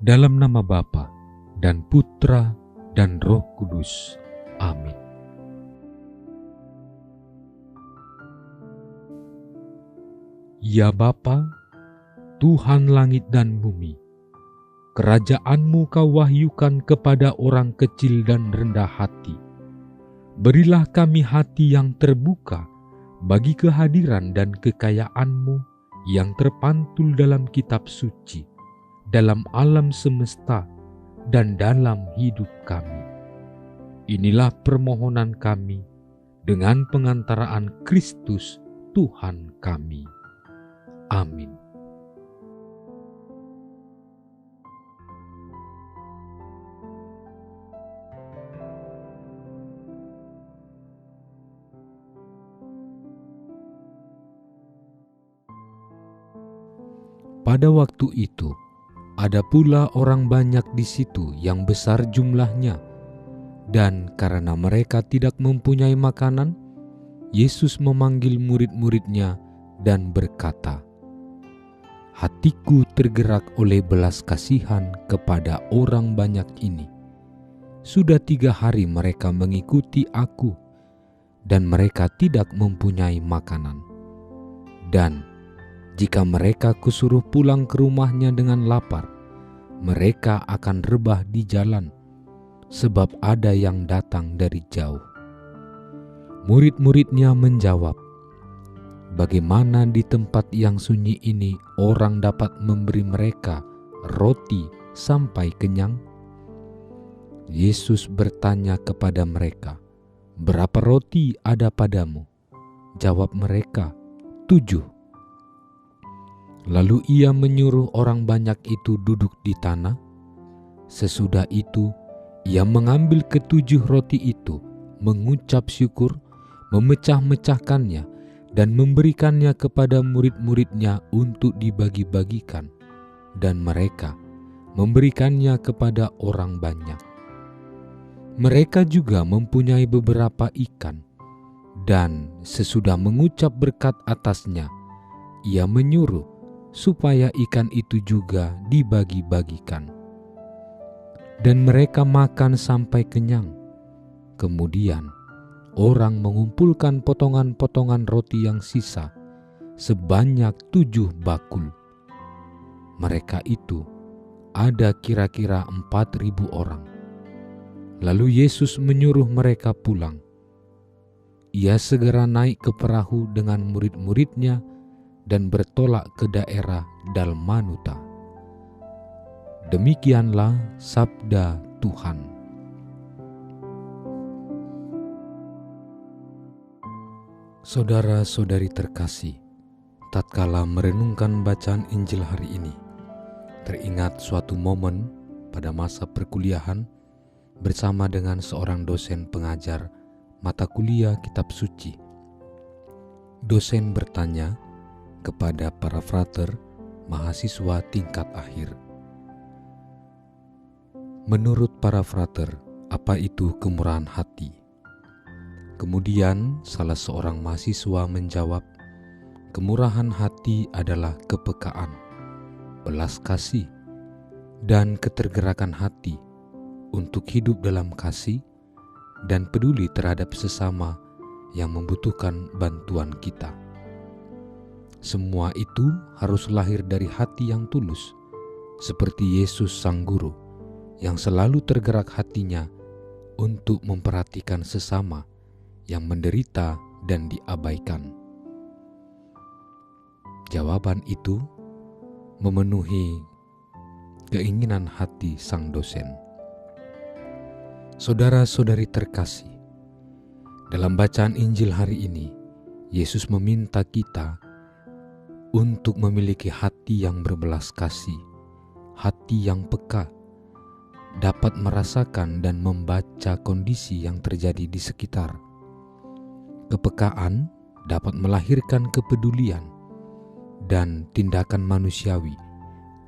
Dalam nama Bapa dan Putra dan Roh Kudus. Amin. Ya Bapa, Tuhan langit dan bumi, kerajaan-Mu Kau wahyukan kepada orang kecil dan rendah hati. Berilah kami hati yang terbuka bagi kehadiran dan kekayaan-Mu yang terpantul dalam kitab suci, dalam alam semesta, dan dalam hidup kami. Inilah permohonan kami dengan pengantaraan Kristus Tuhan kami. Amin. Pada waktu itu, ada pula orang banyak di situ yang besar jumlahnya, dan karena mereka tidak mempunyai makanan, Yesus memanggil murid-muridnya dan berkata, "Hatiku tergerak oleh belas kasihan kepada orang banyak ini. Sudah 3 hari mereka mengikuti Aku, dan mereka tidak mempunyai makanan. Dan jika mereka kusuruh pulang ke rumahnya dengan lapar, mereka akan rebah di jalan, sebab ada yang datang dari jauh." Murid-muridnya menjawab, "Bagaimana di tempat yang sunyi ini orang dapat memberi mereka roti sampai kenyang?" Yesus bertanya kepada mereka, "Berapa roti ada padamu?" Jawab mereka, 7. Lalu Ia menyuruh orang banyak itu duduk di tanah. Sesudah itu, Ia mengambil ke-7 roti itu, mengucap syukur, memecah-mecahkannya, dan memberikannya kepada murid-muridnya untuk dibagi-bagikan. Dan mereka memberikannya kepada orang banyak. Mereka juga mempunyai beberapa ikan, dan sesudah mengucap berkat atasnya, Ia menyuruh supaya ikan itu juga dibagi-bagikan. Dan mereka makan sampai kenyang. Kemudian orang mengumpulkan potongan-potongan roti yang sisa sebanyak 7 bakul. Mereka itu ada kira-kira 4.000 orang. Lalu Yesus menyuruh mereka pulang. Ia segera naik ke perahu dengan murid-muridnya dan bertolak ke daerah Dalmanuta. Demikianlah sabda Tuhan. Saudara-saudari terkasih, tatkala merenungkan bacaan Injil hari ini, teringat suatu momen pada masa perkuliahan bersama dengan seorang dosen pengajar mata kuliah kitab suci. Dosen bertanya kepada para frater mahasiswa tingkat akhir, "Menurut para frater, apa itu kemurahan hati?" Kemudian salah seorang mahasiswa menjawab, "Kemurahan hati adalah kepekaan, belas kasih, dan ketergerakan hati untuk hidup dalam kasih dan peduli terhadap sesama yang membutuhkan bantuan kita. Semua itu harus lahir dari hati yang tulus, seperti Yesus Sang Guru yang selalu tergerak hatinya untuk memperhatikan sesama yang menderita dan diabaikan." Jawaban itu memenuhi keinginan hati sang dosen. Saudara-saudari terkasih, dalam bacaan Injil hari ini, Yesus meminta kita untuk memiliki hati yang berbelas kasih, hati yang peka, dapat merasakan dan membaca kondisi yang terjadi di sekitar. Kepekaan dapat melahirkan kepedulian dan tindakan manusiawi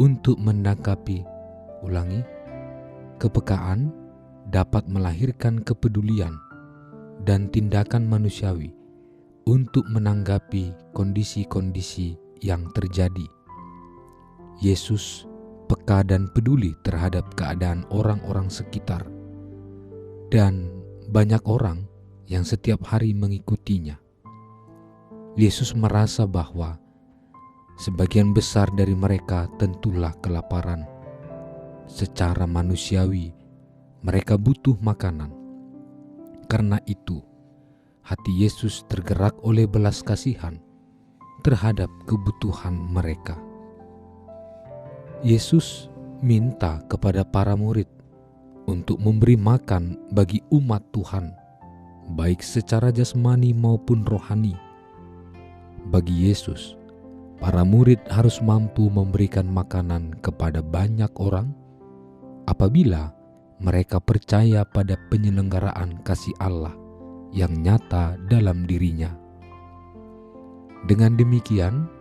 untuk menanggapi. Kepekaan dapat melahirkan kepedulian dan tindakan manusiawi untuk menanggapi kondisi-kondisi yang terjadi. Yesus peka dan peduli terhadap keadaan orang-orang sekitar, dan banyak orang yang setiap hari mengikutinya. Yesus merasa bahwa sebagian besar dari mereka tentulah kelaparan. Secara manusiawi, mereka butuh makanan. Karena itu, hati Yesus tergerak oleh belas kasihan terhadap kebutuhan mereka. Yesus minta kepada para murid untuk memberi makan bagi umat Tuhan, baik secara jasmani maupun rohani. Bagi Yesus, para murid harus mampu memberikan makanan kepada banyak orang apabila mereka percaya pada penyelenggaraan kasih Allah yang nyata dalam dirinya. Dengan demikian,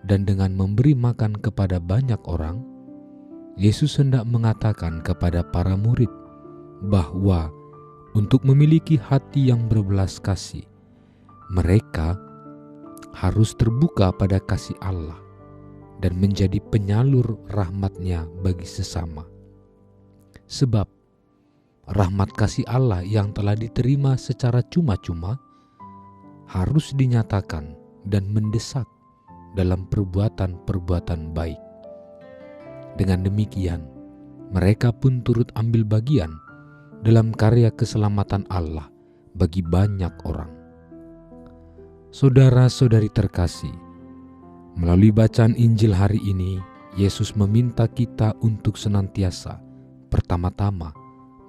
dan dengan memberi makan kepada banyak orang, Yesus hendak mengatakan kepada para murid bahwa untuk memiliki hati yang berbelas kasih, mereka harus terbuka pada kasih Allah dan menjadi penyalur rahmat-Nya bagi sesama. Sebab rahmat kasih Allah yang telah diterima secara cuma-cuma harus dinyatakan dan mendesak dalam perbuatan-perbuatan baik. Dengan demikian, mereka pun turut ambil bagian dalam karya keselamatan Allah bagi banyak orang. Saudara-saudari terkasih, melalui bacaan Injil hari ini, Yesus meminta kita untuk senantiasa pertama-tama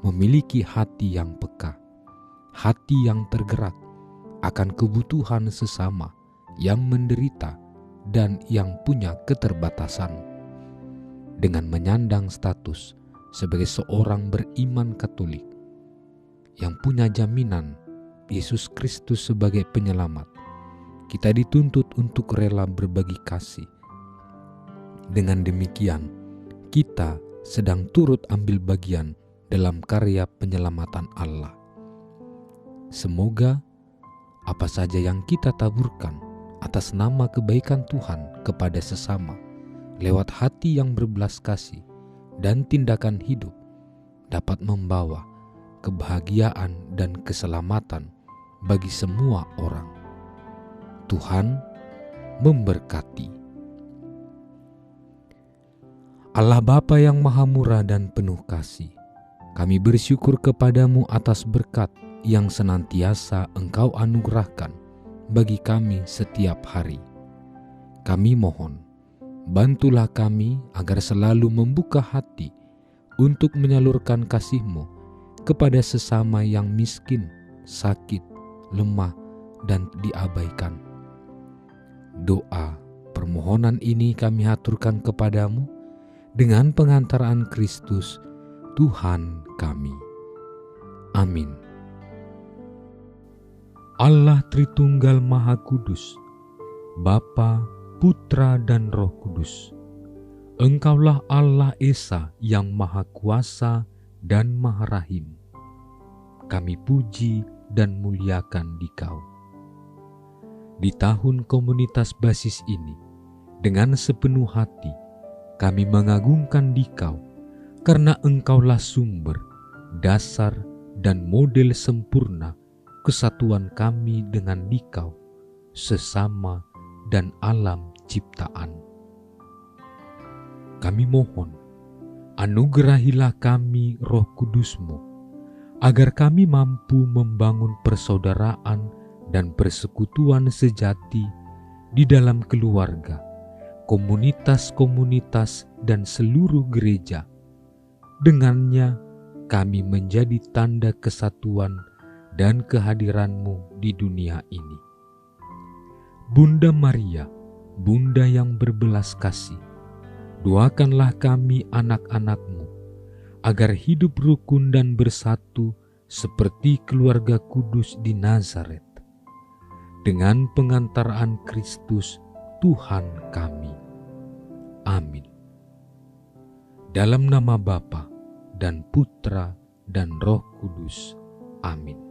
memiliki hati yang peka, hati yang tergerak akan kebutuhan sesama yang menderita dan yang punya keterbatasan. Dengan menyandang status sebagai seorang beriman Katolik yang punya jaminan Yesus Kristus sebagai penyelamat, kita dituntut untuk rela berbagi kasih. Dengan demikian, kita sedang turut ambil bagian dalam karya penyelamatan Allah. Semoga apa saja yang kita taburkan atas nama kebaikan Tuhan kepada sesama lewat hati yang berbelas kasih dan tindakan hidup dapat membawa kebahagiaan dan keselamatan bagi semua orang. Tuhan memberkati. Allah Bapa yang Maha Murah dan penuh kasih, kami bersyukur kepadamu atas berkat yang senantiasa Engkau anugerahkan bagi kami setiap hari. Kami mohon, bantulah kami agar selalu membuka hati untuk menyalurkan kasih-Mu kepada sesama yang miskin, sakit, lemah, dan diabaikan. Doa permohonan ini kami haturkan kepadamu dengan pengantaran Kristus, Tuhan kami. Amin. Allah Tritunggal Maha Kudus, Bapa, Putra, dan Roh Kudus, Engkaulah Allah Esa yang Maha Kuasa dan Maha Rahim. Kami puji dan muliakan Dikau. Di tahun komunitas basis ini, dengan sepenuh hati, kami mengagungkan Dikau, karena Engkaulah sumber, dasar, dan model sempurna kesatuan kami dengan Dikau, sesama dan alam ciptaan. Kami mohon, anugerahilah kami Roh Kudus-Mu, agar kami mampu membangun persaudaraan dan persekutuan sejati di dalam keluarga, komunitas-komunitas, dan seluruh gereja. Dengannya kami menjadi tanda kesatuan dan kehadiran-Mu di dunia ini. Bunda Maria, Bunda yang berbelas kasih, doakanlah kami anak-anak-Mu, agar hidup rukun dan bersatu seperti keluarga kudus di Nazaret, dengan pengantaraan Kristus Tuhan kami. Amin. Dalam nama Bapa dan Putra dan Roh Kudus. Amin.